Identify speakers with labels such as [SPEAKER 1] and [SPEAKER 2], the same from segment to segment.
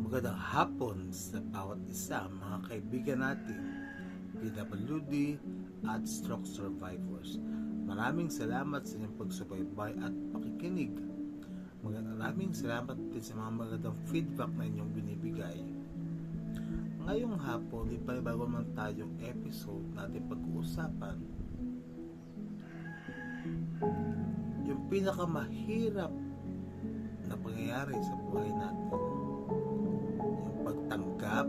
[SPEAKER 1] Magandang hapon sa bawat isa, mga kaibigan natin, PWD at stroke survivors. Maraming salamat sa inyong pagsubaybay at pakikinig. Maraming salamat din sa mga magandang feedback na inyong binibigay. Ngayong hapon, may bago naman tayong episode natin pag-uusapan yung pinakamahirap na pangyayari sa buhay natin, yung pagtanggap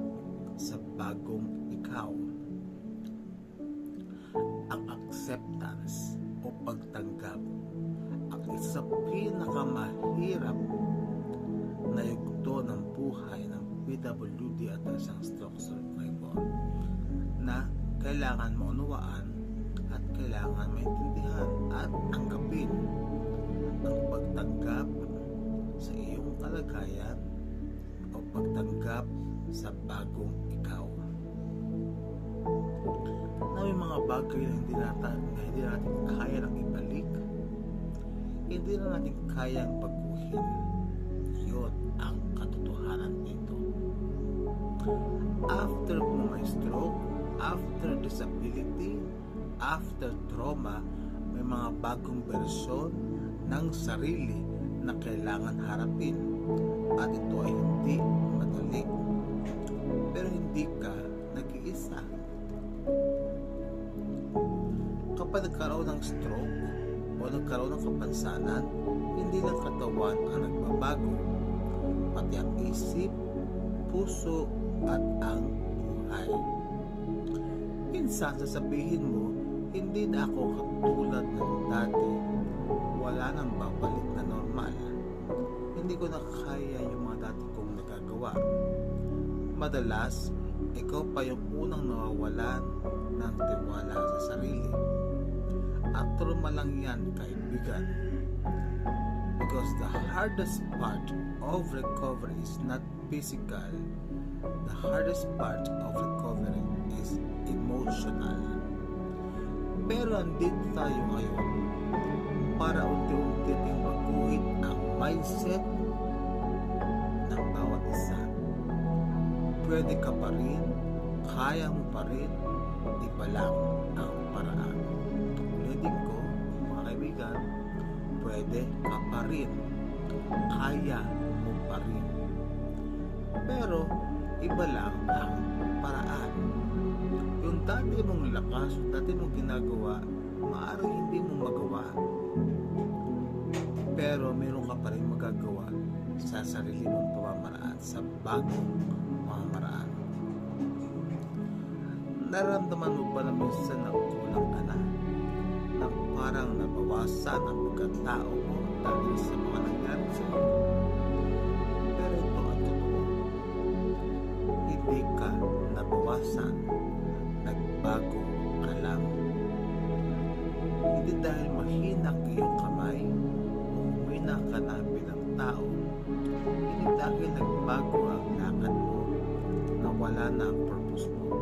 [SPEAKER 1] sa bagong ikaw, ang acceptance o pagtanggap, ang isa sa pinakamahirap na yugto ng buhay ng PWD at isang stroke survivor na kailangan maunawaan at kailangan maintindihan at tanggapin ang pagtanggap sa iyong kalagayan o pagtanggap sa bagong ikaw. Na may mga bagay na hindi natin kaya nang ibalik, hindi na natin kayang baguhin. Yun ang katotohanan nito. After may stroke, after disability, after trauma, may mga bagong bersyon ng sarili na kailangan harapin, at ito ay hindi madali, pero hindi ka nag-iisa. Kapag nagkaroon ng stroke o nagkaroon ng kapansanan, hindi lang katawan ang nagbabago, pati ang isip, puso at ang buhay. Minsan sasabihin mo, hindi na ako katulad ng dati, wala nang babalik na normal, hindi ko na kaya yung mga dati kong nagagawa. Madalas, ikaw pa yung unang nawawalan ng tiwala sa sarili. At trauma lang yan, kaibigan. Because the hardest part of recovery is not physical. The hardest part of recovery is emotional. Pero andito tayo ngayon para unti-unti ting baguhin ang mindset ng bawat isa. Pwede ka pa rin, kaya mo pa rin, iba lang ang paraan. Ulitin ko, mga kaibigan, pwede ka pa rin, kaya mo pa rin, pero iba lang ang paraan. Yung dati mong lakas, dati mong ginagawa, maaaring hindi mo magawa, pero meron ka pa rin magagawa sa sarili mong pamamaraan, sa bagong pamamaraan. Nararamdaman mo ba na minsan na kulang ka na parang nabawasan ang pagkatao mo dahil sa mga nangyari sa iyo? Pero ito ang totoo, hindi ka nabawasan, nagbago ka lang. Hindi dahil mahina ang iyong kamay o humina ka na bilang tao, hindi dahil nagbago ang lakad mo na wala na ang purpose mo,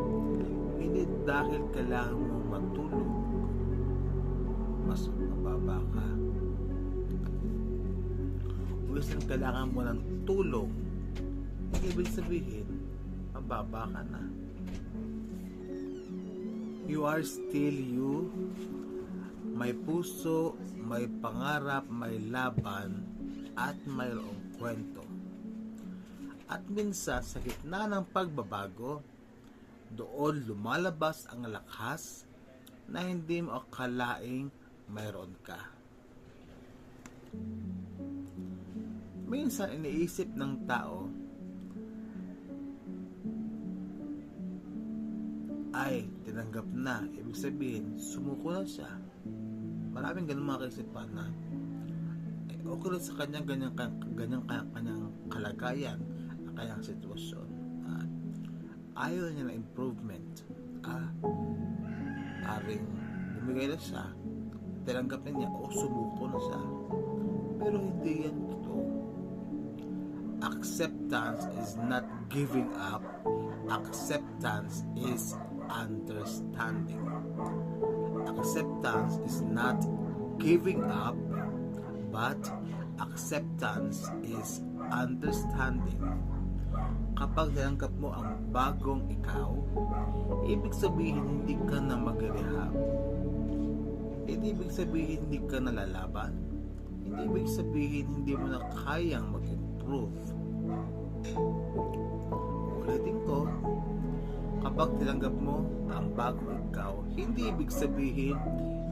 [SPEAKER 1] hindi dahil kailangan mo matulog, mas mababa ka, o isang kailangan mo ng tulong, ibig sabihin mababa ka na. You are still you. May puso, may pangarap, may laban, at mayroong kwento. At minsan sa gitna ng pagbabago, doon lumalabas ang lakas na hindi mo akalaing mayroon ka. Minsan iniisip ng tao, ay tinanggap na, ibig sabihin sumuko na siya. Maraming ganun mga kaisipan na okay lang sa kanyang kanyang kalagayan, ang kanyang sitwasyon, ayaw niya na improvement, aring bumigay na siya, tinanggap na niya o sumuko na siya, pero hindi yan totoo. Acceptance is not giving up. Acceptance is understanding. Acceptance is not giving up, but acceptance is understanding. Kapag tinanggap mo ang bagong ikaw, ibig sabihin hindi ka na mag-rehab. Hindi ibig sabihin hindi ka na lalaban. Hindi ibig sabihin hindi mo na kayang mag-improve. Ulitin ko, kapag tinanggap mo ang bagong ikaw, hindi ibig sabihin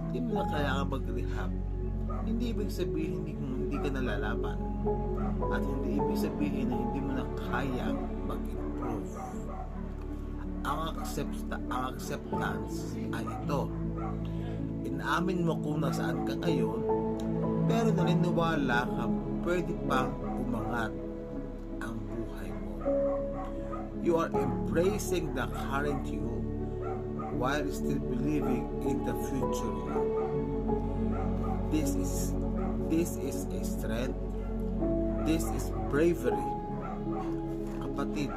[SPEAKER 1] hindi mo na kailangan mag-rehab. Hindi ibig sabihin hindi ka nalalaban. At hindi ibig sabihin na hindi mo na kayang mag-improve. Ang acceptance ay ito. Inaamin mo kung nasaan ka ngayon, pero naniniwala ka pwede pang umangat ang buhay mo. You are embracing the current you while still believing in the future you. This is a strength. This is bravery. Kapatid,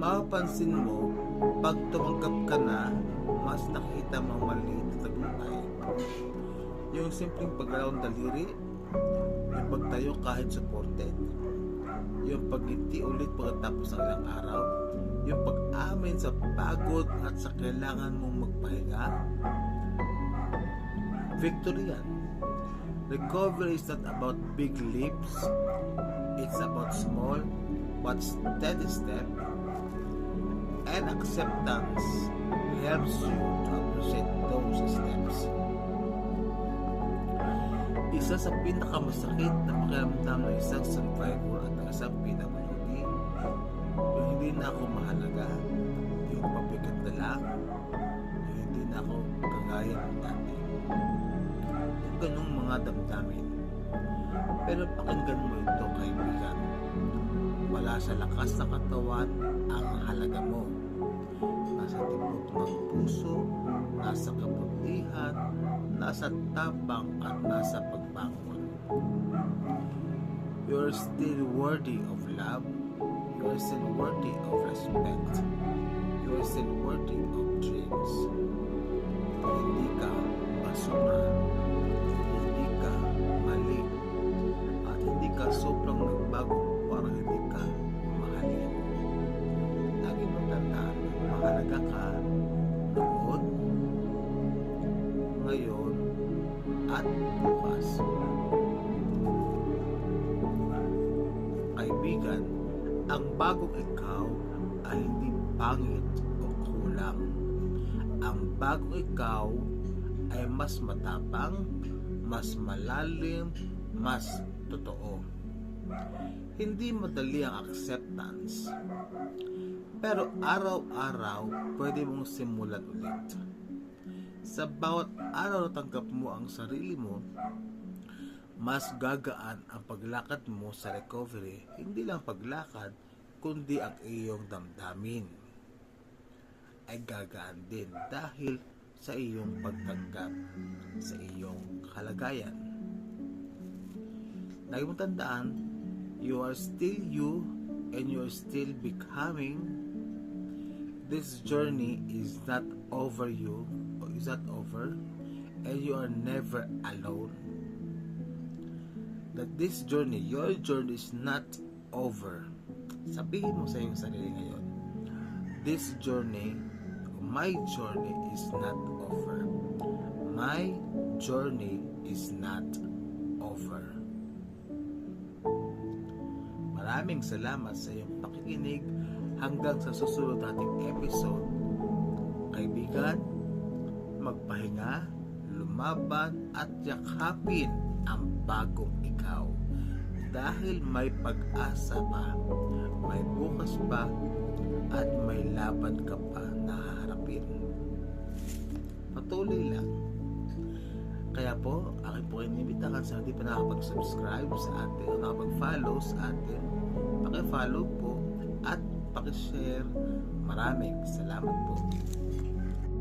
[SPEAKER 1] mapapansin mo, pag tumanggap ka na, mas nakita mo maliit na tagumpay. Yung simpleng paggalaw ng daliri, yung pagtayo kahit supported, yung pagngiti ulit pagkatapos ng ilang araw, yung pag-amin sa pagod at sa kailangan mong magpahinga. Victory yan. Recovery is not about big leaps. It's about small but steady step. And acceptance helps you to appreciate those steps. Isa sa pinakamasakit na pakiramdam ng isang survivor at ng isang PWD, yung hindi na ako mahalaga, yung pabigat na lang, yung hindi na ako kagaya ng dati. Yung ganung mga damdamin. Pero pakinggan mo ito, kaibigan. Wala sa lakas na katawan ang halaga mo. Nasa tibok ng puso, nasa kabutihan, nasa tapang at nasa pagbangon. You're still worthy of love. You're still worthy of respect. You're still worthy of dreams. Hindi ka basura. Hindi ka mali. At hindi ka sobrang nagbago para hindi ka mahalin. Lagi mo tandaan, mahalaga ka noon, ngayon, at bukas. Kaibigan, ang bagong ikaw ay hindi pangit o kulang. Ang bagong ikaw ay mas matapang, mas malalim, mas totoo. Hindi madali ang acceptance, pero araw-araw pwede mong simulan ulit. Sa bawat araw na tanggap mo ang sarili mo, mas gagaan ang paglakad mo sa recovery. Hindi lang paglakad, kundi ang iyong damdamin ay gagaan din dahil sa iyong pagtanggap sa iyong kalagayan. Lagi mong tandaan, you are still you and you are still becoming. This journey is not over you, or is not over, and you are never alone. That this journey, your journey is not over. Sabihin mo sa iyong sarili ngayon, this journey, my journey is not over. My journey is not over. Maraming salamat sa iyong pakikinig. Hanggang sa susunod nating episode. Kaibigan, magpahinga, lumaban at yakapin ang bagong ikaw. Dahil may pag-asa pa, may bukas pa, at may laban ka pa na haharapin. Patuloy lang. Kaya po, akin po inimbitahan sa hindi pa nakapag-subscribe sa atin o nakapag-follow sa atin. Paki-follow po at paki-share. Maraming salamat po.